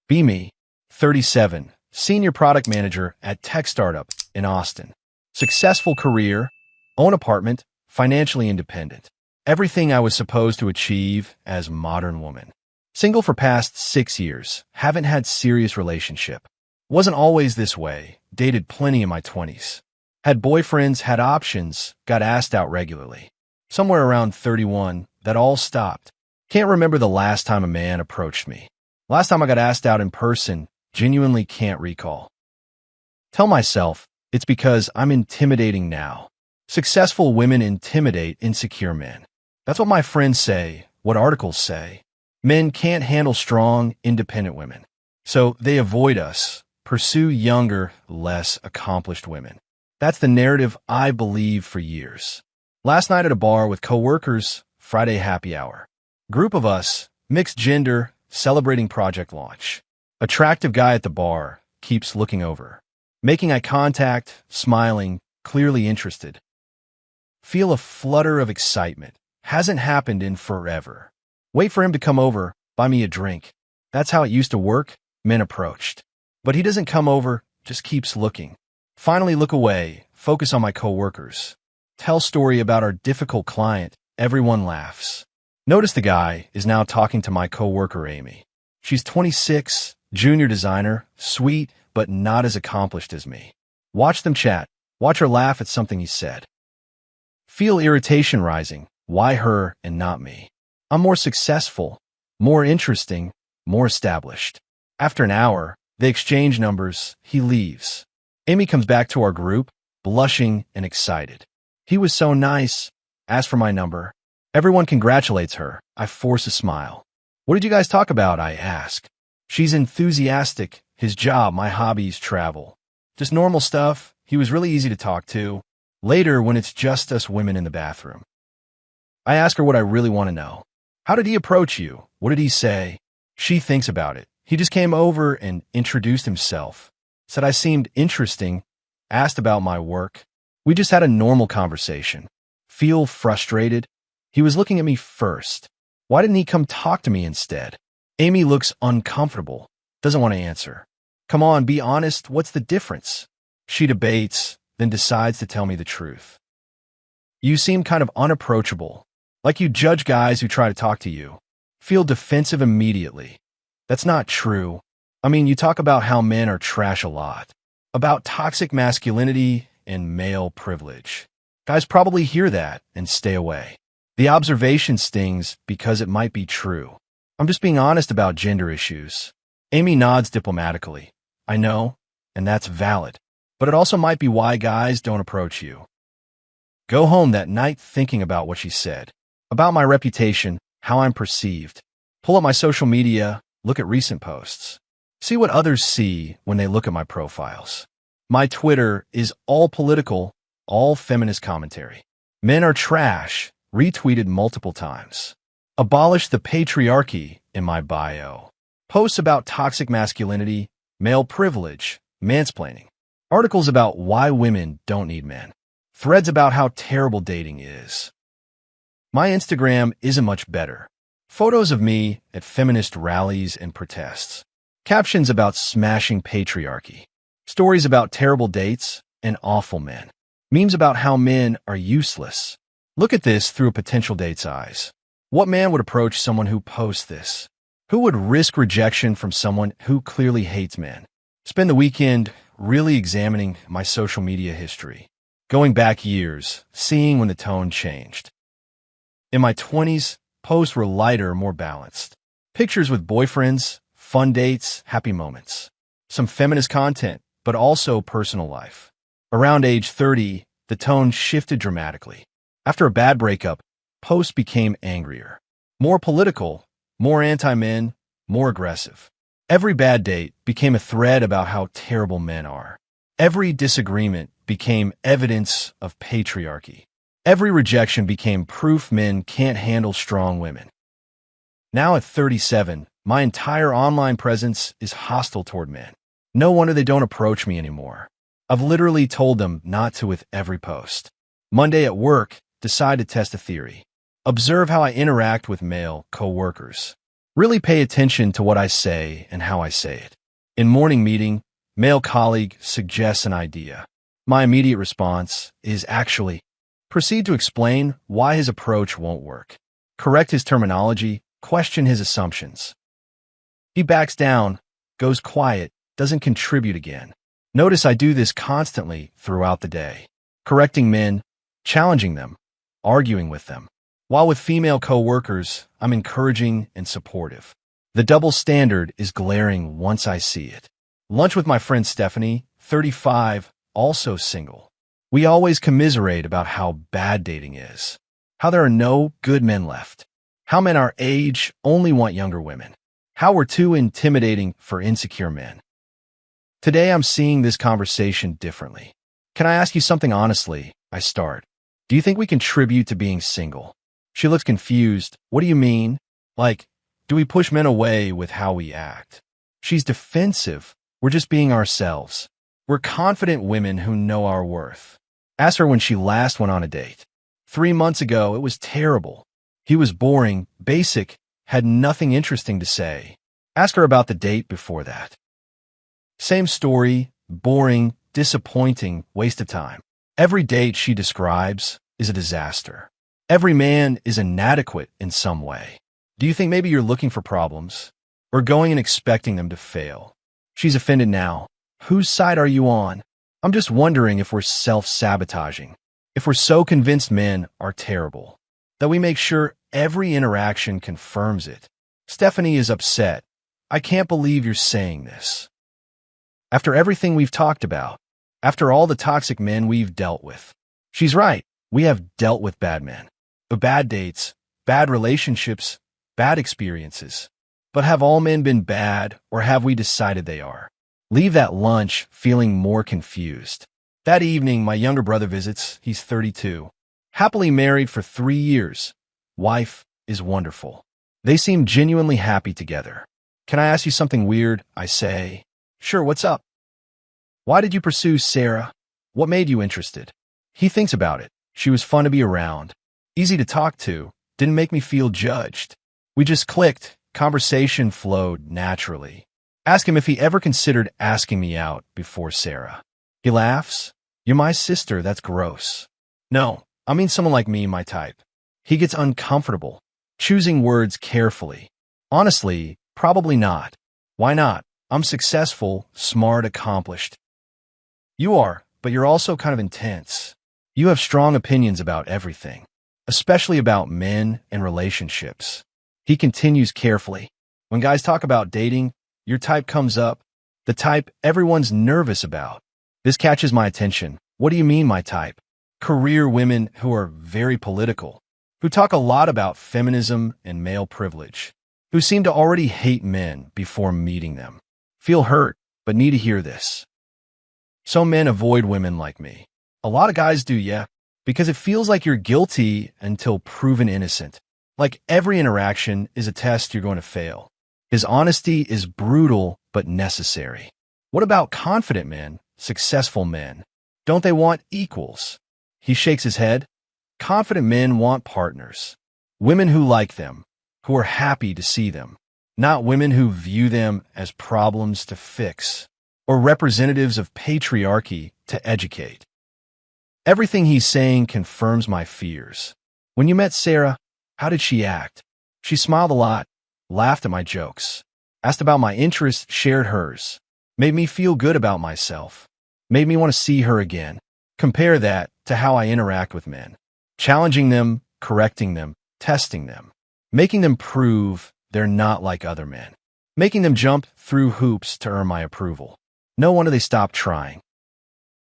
Be me, 37, senior product manager at tech startup in Austin. Successful career, own apartment, financially independent. Everything I was supposed to achieve as modern woman. Single for past 6 years, haven't had serious relationship. Wasn't always this way, dated plenty in my 20s. Had boyfriends, had options, got asked out regularly. Somewhere around 31, that all stopped. Can't remember the last time a man approached me. Last time I got asked out in person, genuinely can't recall. Tell myself, it's because I'm intimidating now. Successful women intimidate insecure men. That's what my friends say, what articles say. Men can't handle strong, independent women. So they avoid us, pursue younger, less accomplished women. That's the narrative I believed for years. Last night at a bar with coworkers, Friday happy hour. Group of us, mixed gender, celebrating project launch. Attractive guy at the bar, keeps looking over. Making eye contact, smiling, clearly interested. Feel a flutter of excitement. Hasn't happened in forever. Wait for him to come over, buy me a drink. That's how it used to work, men approached. But he doesn't come over, just keeps looking. Finally look away, focus on my coworkers. Tell story about our difficult client, everyone laughs. Notice the guy is now talking to my coworker Amy. She's 26, junior designer, sweet, but not as accomplished as me. Watch them chat, watch her laugh at something he said. Feel irritation rising, why her and not me? I'm more successful, more interesting, more established. After an hour, they exchange numbers, he leaves. Amy comes back to our group, blushing and excited. He was so nice, asked for my number. Everyone congratulates her. I force a smile. What did you guys talk about? I ask. She's enthusiastic, his job, my hobbies, travel. Just normal stuff. He was really easy to talk to. Later, when it's just us women in the bathroom. I ask her what I really want to know. How did he approach you? What did he say? She thinks about it. He just came over and introduced himself. Said I seemed interesting. Asked about my work. We just had a normal conversation. Feel frustrated? He was looking at me first. Why didn't he come talk to me instead? Amy looks uncomfortable. Doesn't want to answer. Come on, be honest. What's the difference? She debates, then decides to tell me the truth. You seem kind of unapproachable. Like you judge guys who try to talk to you. Feel defensive immediately. That's not true. I mean, you talk about how men are trash a lot. About toxic masculinity and male privilege. Guys probably hear that and stay away. The observation stings because it might be true. I'm just being honest about gender issues. Amy nods diplomatically. I know, and that's valid. But it also might be why guys don't approach you. Go home that night thinking about what she said. About my reputation, how I'm perceived. Pull up my social media, look at recent posts. See what others see when they look at my profiles. My Twitter is all political, all feminist commentary. Men are trash, retweeted multiple times. Abolish the patriarchy in my bio. Posts about toxic masculinity, male privilege, mansplaining. Articles about why women don't need men. Threads about how terrible dating is. My Instagram isn't much better. Photos of me at feminist rallies and protests. Captions about smashing patriarchy. Stories about terrible dates and awful men. Memes about how men are useless. Look at this through a potential date's eyes. What man would approach someone who posts this? Who would risk rejection from someone who clearly hates men? Spend the weekend really examining my social media history. Going back years, seeing when the tone changed. In my 20s, posts were lighter, more balanced. Pictures with boyfriends, fun dates, happy moments. Some feminist content, but also personal life. Around age 30, the tone shifted dramatically. After a bad breakup, posts became angrier. More political, more anti-men, more aggressive. Every bad date became a thread about how terrible men are. Every disagreement became evidence of patriarchy. Every rejection became proof men can't handle strong women. Now at 37, my entire online presence is hostile toward men. No wonder they don't approach me anymore. I've literally told them not to with every post. Monday at work, decide to test a theory. Observe how I interact with male co-workers. Really pay attention to what I say and how I say it. In morning meeting, male colleague suggests an idea. My immediate response is actually, proceed to explain why his approach won't work. Correct his terminology, question his assumptions. He backs down, goes quiet, doesn't contribute again. Notice I do this constantly throughout the day. Correcting men, challenging them, arguing with them. While with female co-workers, I'm encouraging and supportive. The double standard is glaring once I see it. Lunch with my friend Stephanie, 35, also single. We always commiserate about how bad dating is, how there are no good men left, how men our age only want younger women, how we're too intimidating for insecure men. Today I'm seeing this conversation differently. Can I ask you something honestly? I start. Do you think we contribute to being single? She looks confused. What do you mean? Like, do we push men away with how we act? She's defensive. We're just being ourselves. We're confident women who know our worth. Ask her when she last went on a date. 3 months ago, it was terrible. He was boring, basic, had nothing interesting to say. Ask her about the date before that. Same story, boring, disappointing, waste of time. Every date she describes is a disaster. Every man is inadequate in some way. Do you think maybe you're looking for problems? Or going and expecting them to fail? She's offended now. Whose side are you on? I'm just wondering if we're self-sabotaging. If we're so convinced men are terrible, that we make sure every interaction confirms it. Stephanie is upset. I can't believe you're saying this. After everything we've talked about, after all the toxic men we've dealt with. She's right. We have dealt with bad men. Bad dates, bad relationships, bad experiences. But have all men been bad, or have we decided they are? Leave that lunch feeling more confused. That evening, my younger brother visits. He's 32. Happily married for 3 years. Wife is wonderful. They seem genuinely happy together. Can I ask you something weird? I say. Sure, what's up? Why did you pursue Sarah? What made you interested? He thinks about it. She was fun to be around. Easy to talk to. Didn't make me feel judged. We just clicked. Conversation flowed naturally. Ask him if he ever considered asking me out before Sarah. He laughs. You're my sister, that's gross. No, I mean someone like me, my type. He gets uncomfortable, choosing words carefully. Honestly, probably not. Why not? I'm successful, smart, accomplished. You are, but you're also kind of intense. You have strong opinions about everything, especially about men and relationships. He continues carefully. When guys talk about dating, your type comes up, the type everyone's nervous about. This catches my attention. What do you mean, my type? Career women who are very political, who talk a lot about feminism and male privilege, who seem to already hate men before meeting them. Feel hurt, but need to hear this. Some men avoid women like me. A lot of guys do, yeah, because it feels like you're guilty until proven innocent. Like every interaction is a test you're going to fail. His honesty is brutal but necessary. What about confident men, successful men? Don't they want equals? He shakes his head. Confident men want partners. Women who like them, who are happy to see them. Not women who view them as problems to fix, or representatives of patriarchy to educate. Everything he's saying confirms my fears. When you met Sarah, how did she act? She smiled a lot, laughed at my jokes, asked about my interests, shared hers, made me feel good about myself, made me want to see her again. Compare that to how I interact with men, challenging them, correcting them, testing them, making them prove they're not like other men, making them jump through hoops to earn my approval. No wonder they stop trying.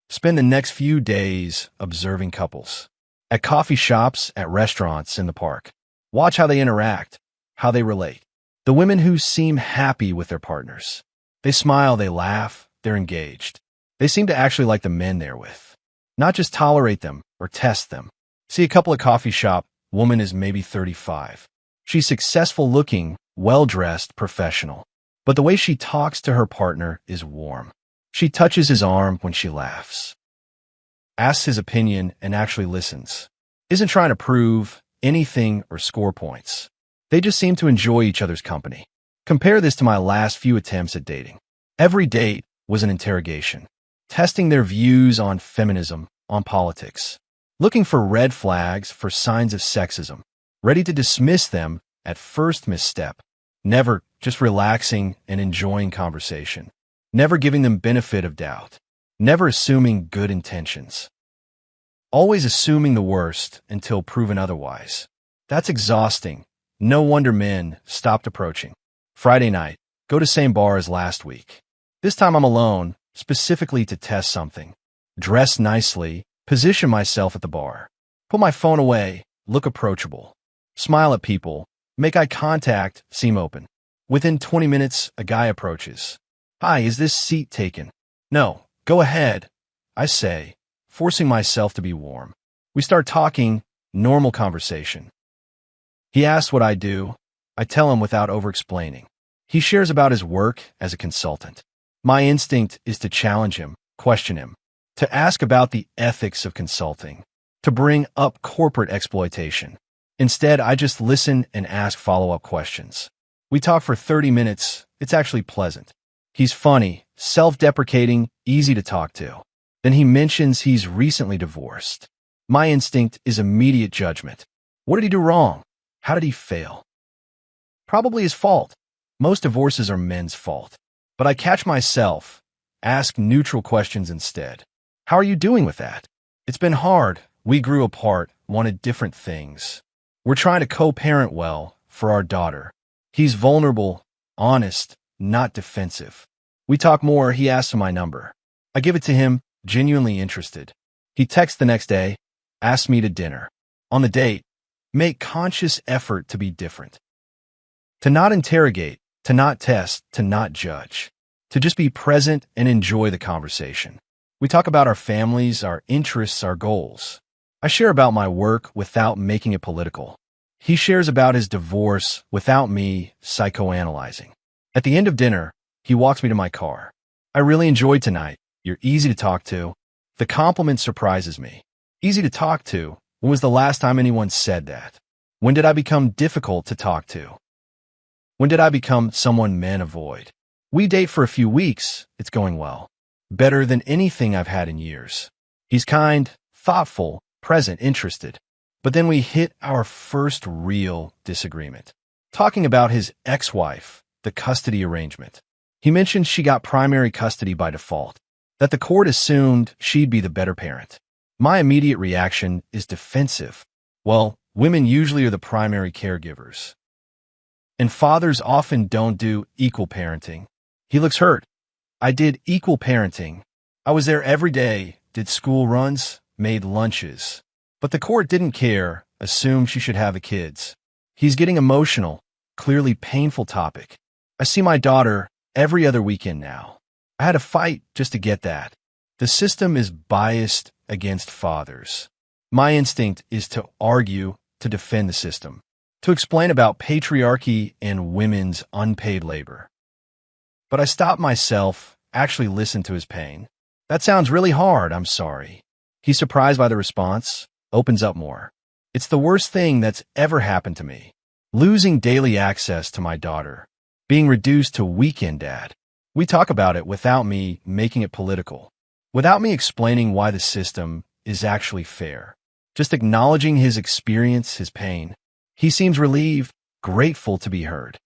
Spend the next few days observing couples. At coffee shops, at restaurants, in the park. Watch how they interact, how they relate. The women who seem happy with their partners. They smile, they laugh, they're engaged. They seem to actually like the men they're with. Not just tolerate them or test them. See a couple at coffee shop, woman is maybe 35. She's successful looking, well-dressed, professional. But the way she talks to her partner is warm. She touches his arm when she laughs. Asks his opinion and actually listens. Isn't trying to prove anything or score points. They just seem to enjoy each other's company. Compare this to my last few attempts at dating. Every date was an interrogation, testing their views on feminism, on politics, looking for red flags, for signs of sexism, ready to dismiss them at first misstep, never just relaxing and enjoying conversation, never giving them benefit of doubt, never assuming good intentions, always assuming the worst until proven otherwise. That's exhausting. No wonder men stopped approaching. Friday night, go to same bar as last week. This time I'm alone, specifically to test something. Dress nicely, position myself at the bar. Put my phone away, look approachable. Smile at people, make eye contact, seem open. Within 20 minutes, a guy approaches. Hi, is this seat taken? No, go ahead, I say, forcing myself to be warm. We start talking, normal conversation. He asks what I do. I tell him without over-explaining. He shares about his work as a consultant. My instinct is to challenge him, question him, to ask about the ethics of consulting, to bring up corporate exploitation. Instead, I just listen and ask follow-up questions. We talk for 30 minutes. It's actually pleasant. He's funny, self-deprecating, easy to talk to. Then he mentions he's recently divorced. My instinct is immediate judgment. What did he do wrong? How did he fail? Probably his fault. Most divorces are men's fault. But I catch myself, ask neutral questions instead. How are you doing with that? It's been hard. We grew apart, wanted different things. We're trying to co-parent well for our daughter. He's vulnerable, honest, not defensive. We talk more. He asks for my number. I give it to him, genuinely interested. He texts the next day, asks me to dinner. On the date, make conscious effort to be different. To not interrogate, to not test, to not judge. To just be present and enjoy the conversation. We talk about our families, our interests, our goals. I share about my work without making it political. He shares about his divorce without me psychoanalyzing. At the end of dinner, he walks me to my car. I really enjoyed tonight. You're easy to talk to. The compliment surprises me. Easy to talk to. When was the last time anyone said that? When did I become difficult to talk to? When did I become someone men avoid? We date for a few weeks. It's going well. Better than anything I've had in years. He's kind, thoughtful, present, interested. But then we hit our first real disagreement. Talking about his ex-wife, the custody arrangement. He mentioned she got primary custody by default, that the court assumed she'd be the better parent. My immediate reaction is defensive. Well, women usually are the primary caregivers. And fathers often don't do equal parenting. He looks hurt. I did equal parenting. I was there every day, did school runs, made lunches. But the court didn't care, assumed she should have the kids. He's getting emotional, clearly painful topic. I see my daughter every other weekend now. I had a fight just to get that. The system is biased against fathers. My instinct is to argue, to defend the system, to explain about patriarchy and women's unpaid labor. But I stop myself, actually listen to his pain. That sounds really hard, I'm sorry. He's surprised by the response, opens up more. It's the worst thing that's ever happened to me. Losing daily access to my daughter. Being reduced to weekend dad. We talk about it without me making it political. Without me explaining why the system is actually fair. Just acknowledging his experience, his pain. He seems relieved, grateful to be heard.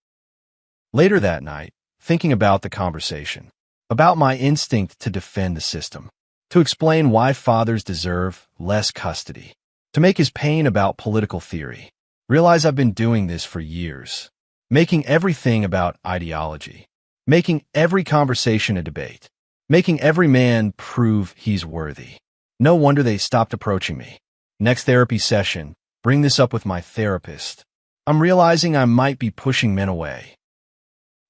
Later that night, thinking about the conversation, about my instinct to defend the system, to explain why fathers deserve less custody, to make his pain about political theory, realize I've been doing this for years, making everything about ideology, making every conversation a debate, making every man prove he's worthy. No wonder they stopped approaching me. Next therapy session, bring this up with my therapist. I'm realizing I might be pushing men away.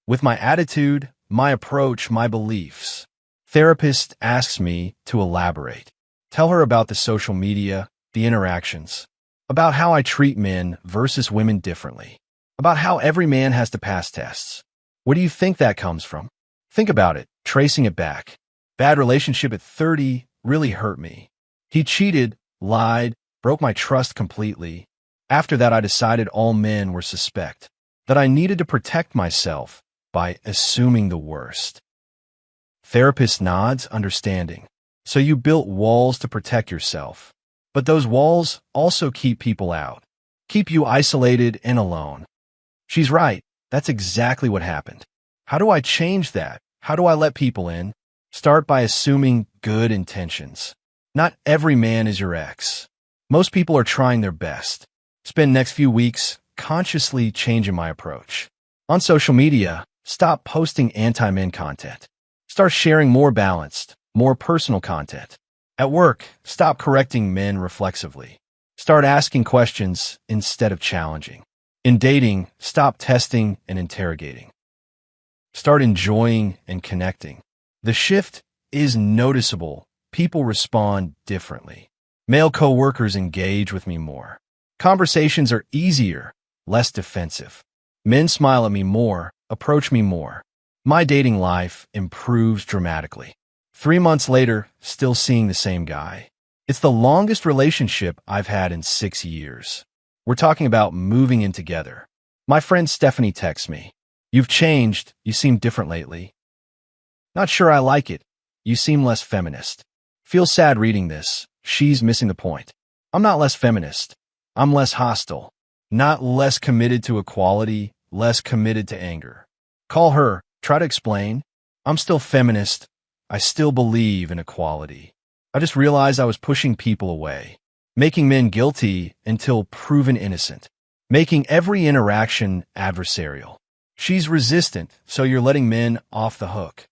With my attitude, my approach, my beliefs. Therapist asks me to elaborate. Tell her about the social media, the interactions, about how I treat men versus women differently, about how every man has to pass tests. Where do you think that comes from? Think about it, tracing it back. Bad relationship at 30 really hurt me. He cheated, lied, broke my trust completely. After that, I decided all men were suspect, that I needed to protect myself by assuming the worst. Therapist nods, understanding. So you built walls to protect yourself. But those walls also keep people out, keep you isolated and alone. She's right. That's exactly what happened. How do I change that? How do I let people in? Start by assuming good intentions. Not every man is your ex. Most people are trying their best. Spend next few weeks consciously changing my approach. On social media, stop posting anti-men content. Start sharing more balanced, more personal content. At work, stop correcting men reflexively. Start asking questions instead of challenging. In dating, stop testing and interrogating. Start enjoying and connecting. The shift is noticeable. People respond differently. Male coworkers engage with me more. Conversations are easier, less defensive. Men smile at me more, approach me more. My dating life improves dramatically. 3 months later, still seeing the same guy. It's the longest relationship I've had in 6 years. We're talking about moving in together. My friend Stephanie texts me. You've changed. You seem different lately. Not sure I like it. You seem less feminist. Feel sad reading this. She's missing the point. I'm not less feminist. I'm less hostile. Not less committed to equality, less committed to anger. Call her. Try to explain. I'm still feminist. I still believe in equality. I just realized I was pushing people away, making men guilty until proven innocent, making every interaction adversarial. She's resistant, so you're letting men off the hook.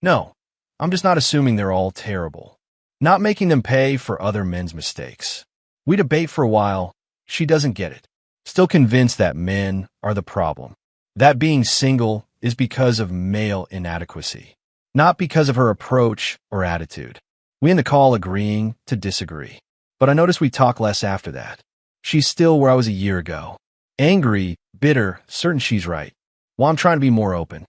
No, I'm just not assuming they're all terrible. Not making them pay for other men's mistakes. We debate for a while. She doesn't get it. Still convinced that men are the problem. That being single is because of male inadequacy, not because of her approach or attitude. We end the call agreeing to disagree. But I notice we talk less after that. She's still where I was a year ago. Angry, bitter, certain she's right. While I'm trying to be more open.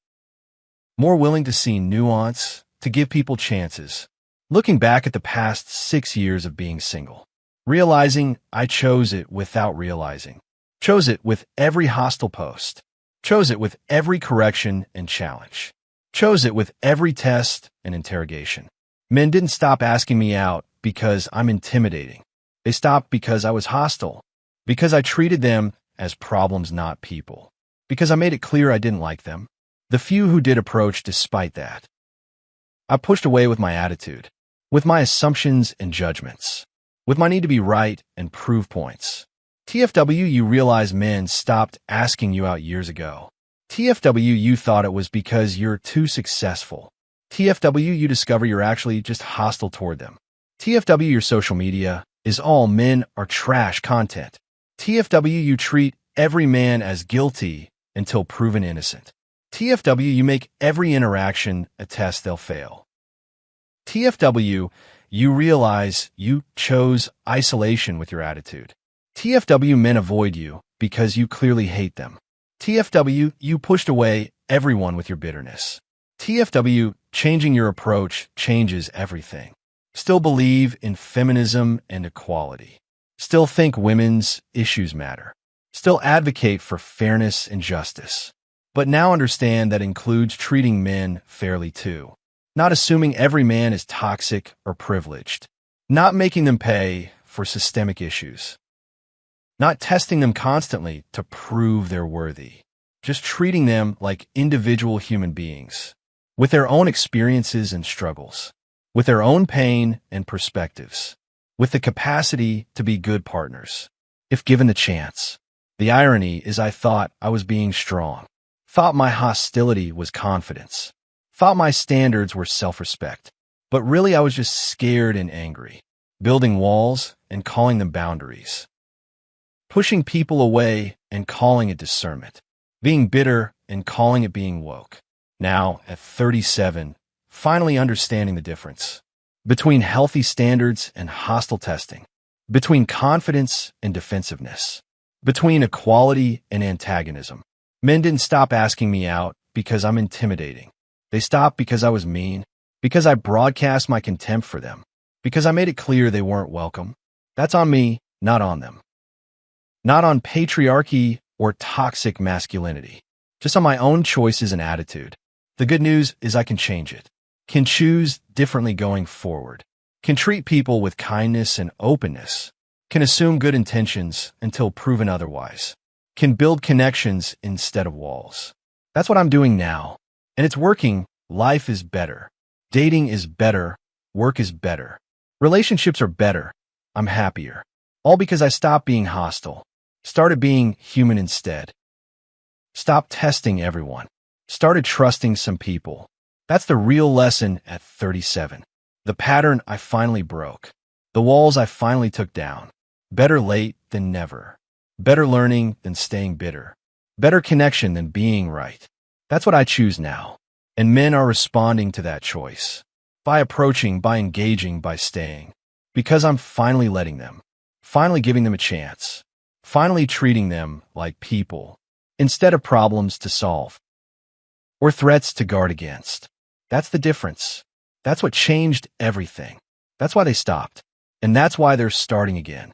More willing to see nuance, to give people chances. Looking back at the past 6 years of being single. Realizing I chose it without realizing. Chose it with every hostile post. Chose it with every correction and challenge. Chose it with every test and interrogation. Men didn't stop asking me out because I'm intimidating. They stopped because I was hostile. Because I treated them as problems, not people. Because I made it clear I didn't like them. The few who did approach despite that. I pushed away with my attitude, with my assumptions and judgments, with my need to be right and prove points. TFW, you realize men stopped asking you out years ago. TFW, you thought it was because you're too successful. TFW, you discover you're actually just hostile toward them. TFW, your social media is all men are trash content. TFW, you treat every man as guilty until proven innocent. TFW, you make every interaction a test they'll fail. TFW, you realize you chose isolation with your attitude. TFW, men avoid you because you clearly hate them. TFW, you pushed away everyone with your bitterness. TFW, changing your approach changes everything. Still believe in feminism and equality. Still think women's issues matter. Still advocate for fairness and justice. But now understand that includes treating men fairly too. Not assuming every man is toxic or privileged. Not making them pay for systemic issues. Not testing them constantly to prove they're worthy. Just treating them like individual human beings, with their own experiences and struggles, with their own pain and perspectives, with the capacity to be good partners, if given the chance. The irony is I thought I was being strong, thought my hostility was confidence, thought my standards were self-respect, but really I was just scared and angry, building walls and calling them boundaries, pushing people away and calling it discernment, being bitter and calling it being woke. Now, at 37, finally understanding the difference between healthy standards and hostile testing, between confidence and defensiveness, between equality and antagonism. Men didn't stop asking me out because I'm intimidating. They stopped because I was mean, because I broadcast my contempt for them, because I made it clear they weren't welcome. That's on me, not on them. Not on patriarchy or toxic masculinity, just on my own choices and attitude. The good news is I can change it, can choose differently going forward, can treat people with kindness and openness, can assume good intentions until proven otherwise, can build connections instead of walls. That's what I'm doing now, and it's working. Life is better. Dating is better. Work is better. Relationships are better. I'm happier. All because I stopped being hostile, started being human instead. Stopped testing everyone, started trusting some people. That's the real lesson at 37. The pattern I finally broke. The walls I finally took down. Better late than never. Better learning than staying bitter. Better connection than being right. That's what I choose now. And men are responding to that choice. By approaching, by engaging, by staying. Because I'm finally letting them. Finally giving them a chance. Finally treating them like people, instead of problems to solve. Or threats to guard against. That's the difference. That's what changed everything. That's why they stopped. And that's why they're starting again.